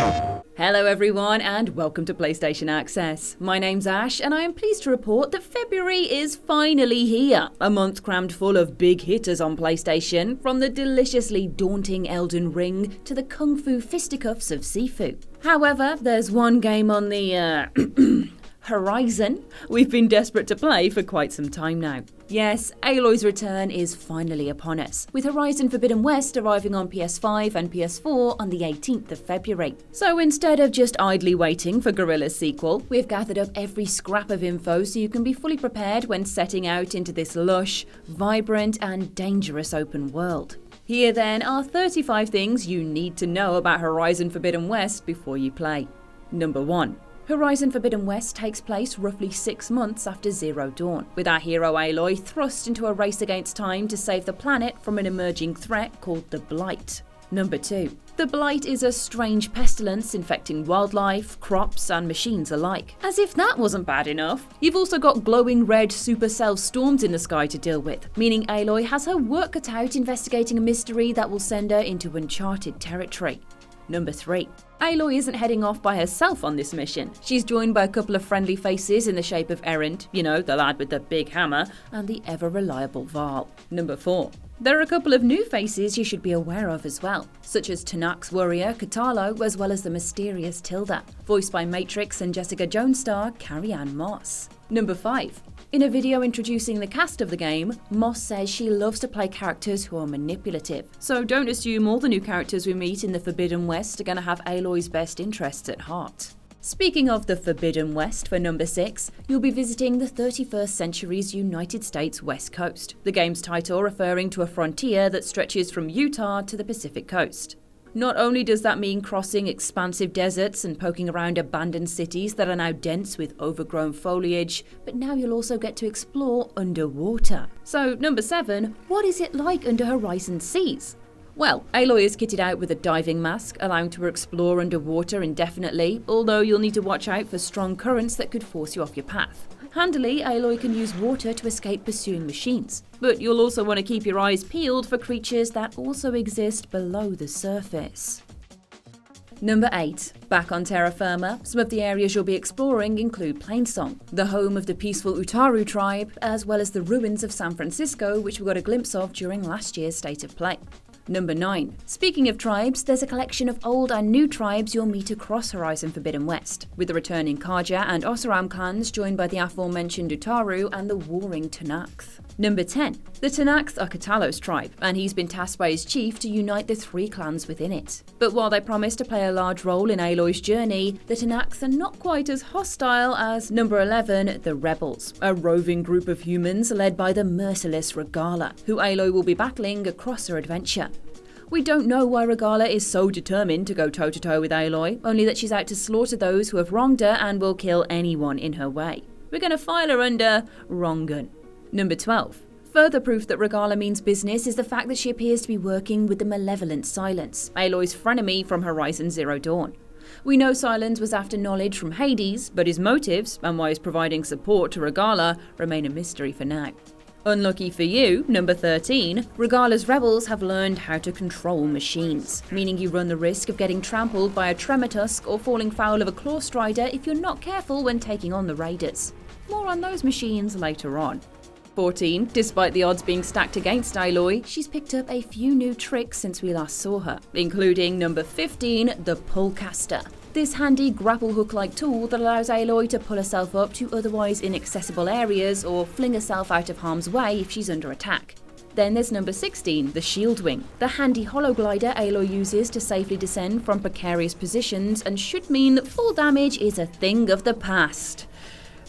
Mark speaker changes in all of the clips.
Speaker 1: Hello everyone and welcome to PlayStation Access. My name's Ash and I am pleased to report that February is finally here. A month crammed full of big hitters on PlayStation, from the deliciously daunting Elden Ring to the kung fu fisticuffs of Sifu. However, there's one game on the horizon we've been desperate to play for quite some time now. Yes, Aloy's return is finally upon us, with Horizon Forbidden West arriving on PS5 and PS4 on the 18th of February. So instead of just idly waiting for Guerrilla's sequel, we've gathered up every scrap of info so you can be fully prepared when setting out into this lush, vibrant and dangerous open world. Here then are 35 things you need to know about Horizon Forbidden West before you play. Number 1. Horizon Forbidden West takes place roughly 6 months after Zero Dawn, with our hero Aloy thrust into a race against time to save the planet from an emerging threat called the Blight. Number 2. The Blight is a strange pestilence infecting wildlife, crops and machines alike. As if that wasn't bad enough, you've also got glowing red supercell storms in the sky to deal with, meaning Aloy has her work cut out investigating a mystery that will send her into uncharted territory. Number 3. Aloy isn't heading off by herself on this mission. She's joined by a couple of friendly faces in the shape of Erend, you know, the lad with the big hammer, and the ever-reliable Varl. Number 4. There are a couple of new faces you should be aware of as well, such as Tanak's warrior Katalo, as well as the mysterious Tilda, voiced by Matrix and Jessica Jones star Carrie-Anne Moss. Number 5. In a video introducing the cast of the game, Moss says she loves to play characters who are manipulative. So don't assume all the new characters we meet in the Forbidden West are going to have Aloy's best interests at heart. Speaking of the Forbidden West, for number 6, you'll be visiting the 31st century's United States West Coast, the game's title referring to a frontier that stretches from Utah to the Pacific coast. Not only does that mean crossing expansive deserts and poking around abandoned cities that are now dense with overgrown foliage, but now you'll also get to explore underwater. So, number 7, what is it like under Horizon Seas? Well, Aloy is kitted out with a diving mask, allowing her to explore underwater indefinitely, although you'll need to watch out for strong currents that could force you off your path. Handily, Aloy can use water to escape pursuing machines, but you'll also want to keep your eyes peeled for creatures that also exist below the surface. Number 8. Back on terra firma, some of the areas you'll be exploring include Plainsong, the home of the peaceful Utaru tribe, as well as the ruins of San Francisco, which we got a glimpse of during last year's State of Play. Number 9. Speaking of tribes, there's a collection of old and new tribes you'll meet across Horizon Forbidden West, with the returning Kaja and Oseram clans joined by the aforementioned Utaru and the warring Tanakh. Number 10. The Tanakh are Katalo's tribe, and he's been tasked by his chief to unite the 3 clans within it. But while they promise to play a large role in Aloy's journey, the Tanakh are not quite as hostile as Number 11, the Rebels, a roving group of humans led by the merciless Regala, who Aloy will be battling across her adventure. We don't know why Regala is so determined to go toe-to-toe with Aloy, only that she's out to slaughter those who have wronged her and will kill anyone in her way. We're going to file her under Wrongun. Number 12. Further proof that Regala means business is the fact that she appears to be working with the malevolent Silence, Aloy's frenemy from Horizon Zero Dawn. We know Silence was after knowledge from Hades, but his motives, and why he's providing support to Regala, remain a mystery for now. Unlucky for you, number 13, Regala's rebels have learned how to control machines, meaning you run the risk of getting trampled by a Tremortusk or falling foul of a Claw Strider if you're not careful when taking on the Raiders. More on those machines later on. 14. Despite the odds being stacked against Aloy, she's picked up a few new tricks since we last saw her, including number 15, the Pullcaster. This handy grapple hook-like tool that allows Aloy to pull herself up to otherwise inaccessible areas or fling herself out of harm's way if she's under attack. Then there's number 16, the Shield Wing, the handy hollow glider Aloy uses to safely descend from precarious positions and should mean that full damage is a thing of the past,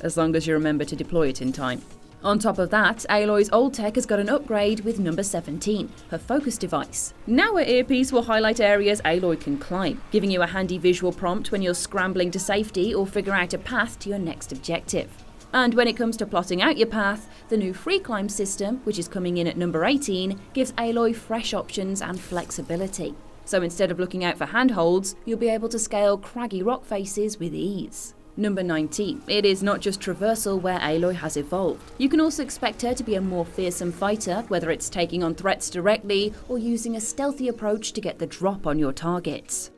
Speaker 1: as long as you remember to deploy it in time. On top of that, Aloy's old tech has got an upgrade with number 17, her focus device. Now her earpiece will highlight areas Aloy can climb, giving you a handy visual prompt when you're scrambling to safety or figure out a path to your next objective. And when it comes to plotting out your path, the new free climb system, which is coming in at number 18, gives Aloy fresh options and flexibility. So instead of looking out for handholds, you'll be able to scale craggy rock faces with ease. Number 19. It is not just traversal where Aloy has evolved. You can also expect her to be a more fearsome fighter, whether it's taking on threats directly or using a stealthy approach to get the drop on your targets.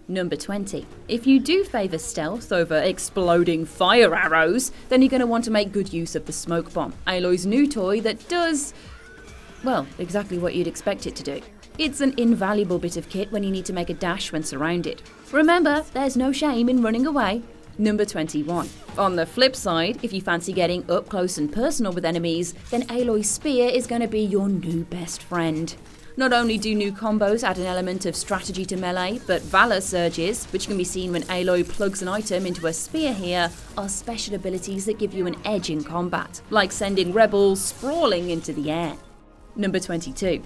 Speaker 1: Number 20. If you do favour stealth over exploding fire arrows, then you're going to want to make good use of the smoke bomb, Aloy's new toy that does, well, exactly what you'd expect it to do. It's an invaluable bit of kit when you need to make a dash when surrounded. Remember, there's no shame in running away. Number 21. On the flip side, if you fancy getting up close and personal with enemies, then Aloy's spear is going to be your new best friend. Not only do new combos add an element of strategy to melee, but Valor Surges, which can be seen when Aloy plugs an item into a spear here, are special abilities that give you an edge in combat, like sending rebels sprawling into the air. Number 22.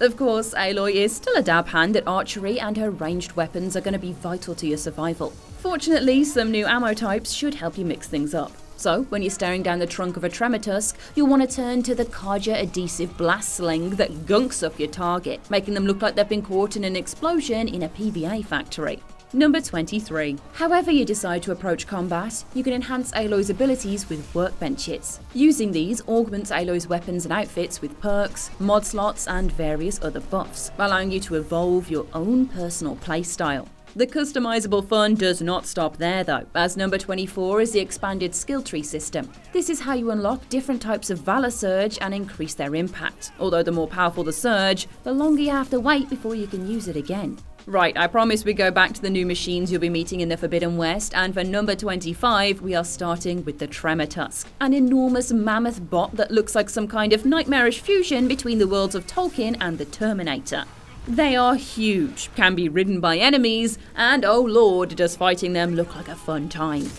Speaker 1: Of course, Aloy is still a dab hand at archery, and her ranged weapons are going to be vital to your survival. Fortunately, some new ammo types should help you mix things up. So, when you're staring down the trunk of a Tremortusk, you'll want to turn to the Kaja adhesive blast sling that gunks up your target, making them look like they've been caught in an explosion in a PVA factory. Number 23. However you decide to approach combat, you can enhance Aloy's abilities with workbenches. Using these augments Aloy's weapons and outfits with perks, mod slots, and various other buffs, allowing you to evolve your own personal playstyle. The customizable fun does not stop there though, as number 24 is the expanded skill tree system. This is how you unlock different types of Valor Surge and increase their impact. Although the more powerful the surge, the longer you have to wait before you can use it again. Right, I promise we go back to the new machines you'll be meeting in the Forbidden West, and for number 25 we are starting with the Tremortusk, an enormous mammoth bot that looks like some kind of nightmarish fusion between the worlds of Tolkien and the Terminator. They are huge, can be ridden by enemies, and oh lord, does fighting them look like a fun time.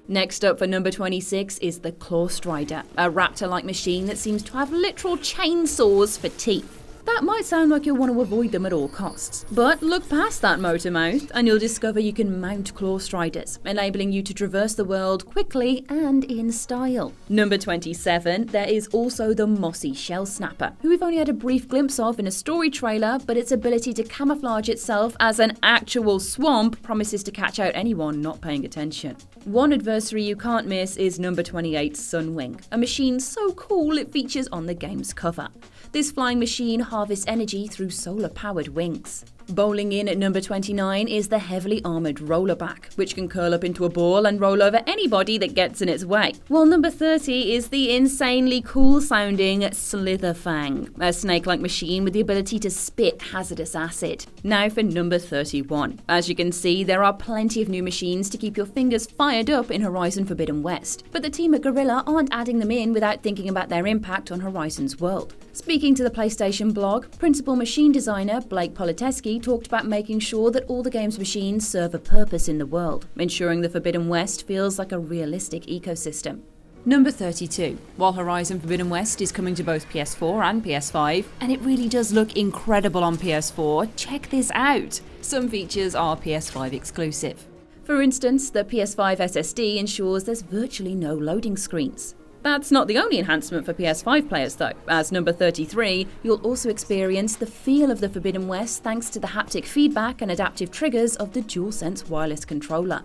Speaker 1: Next up for number 26 is the Claw Strider, a raptor-like machine that seems to have literal chainsaws for teeth. That might sound like you'll want to avoid them at all costs, but look past that motor mouth and you'll discover you can mount Claw Striders, enabling you to traverse the world quickly and in style. Number 27, there is also the Mossy Shell Snapper, who we've only had a brief glimpse of in a story trailer, but its ability to camouflage itself as an actual swamp promises to catch out anyone not paying attention. One adversary you can't miss is number 28's Sunwing, a machine so cool it features on the game's cover. This flying machine harvests energy through solar-powered wings. Bowling in at number 29 is the heavily armoured Rollerback, which can curl up into a ball and roll over anybody that gets in its way. While number 30 is the insanely cool-sounding Slitherfang, a snake-like machine with the ability to spit hazardous acid. Now for number 31. As you can see, there are plenty of new machines to keep your fingers fired up in Horizon Forbidden West, but the team at Guerrilla aren't adding them in without thinking about their impact on Horizon's world. Speaking to the PlayStation blog, principal machine designer Blake Politeski talked about making sure that all the game's machines serve a purpose in the world, ensuring the Forbidden West feels like a realistic ecosystem. Number 32. While Horizon Forbidden West is coming to both PS4 and PS5, and it really does look incredible on PS4, check this out! Some features are PS5 exclusive. For instance, the PS5 SSD ensures there's virtually no loading screens. That's not the only enhancement for PS5 players though. As number 33, you'll also experience the feel of the Forbidden West thanks to the haptic feedback and adaptive triggers of the DualSense wireless controller.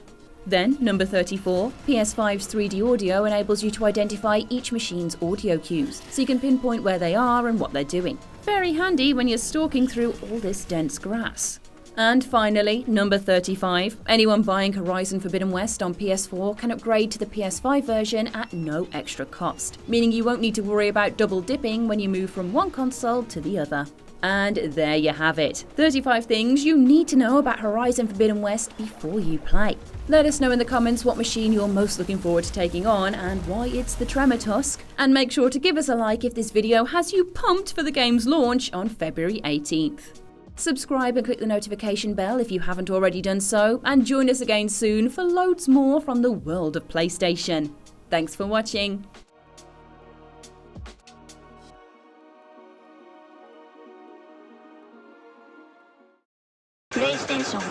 Speaker 1: Then, number 34, PS5's 3D audio enables you to identify each machine's audio cues, so you can pinpoint where they are and what they're doing. Very handy when you're stalking through all this dense grass. And finally, number 35, anyone buying Horizon Forbidden West on PS4 can upgrade to the PS5 version at no extra cost, meaning you won't need to worry about double dipping when you move from one console to the other. And there you have it, 35 things you need to know about Horizon Forbidden West before you play. Let us know in the comments what machine you're most looking forward to taking on and why it's the Tremortusk, and make sure to give us a like if this video has you pumped for the game's launch on February 18th. Subscribe and click the notification bell if you haven't already done so, and join us again soon for loads more from the world of PlayStation. Thanks for watching.
Speaker 2: PlayStation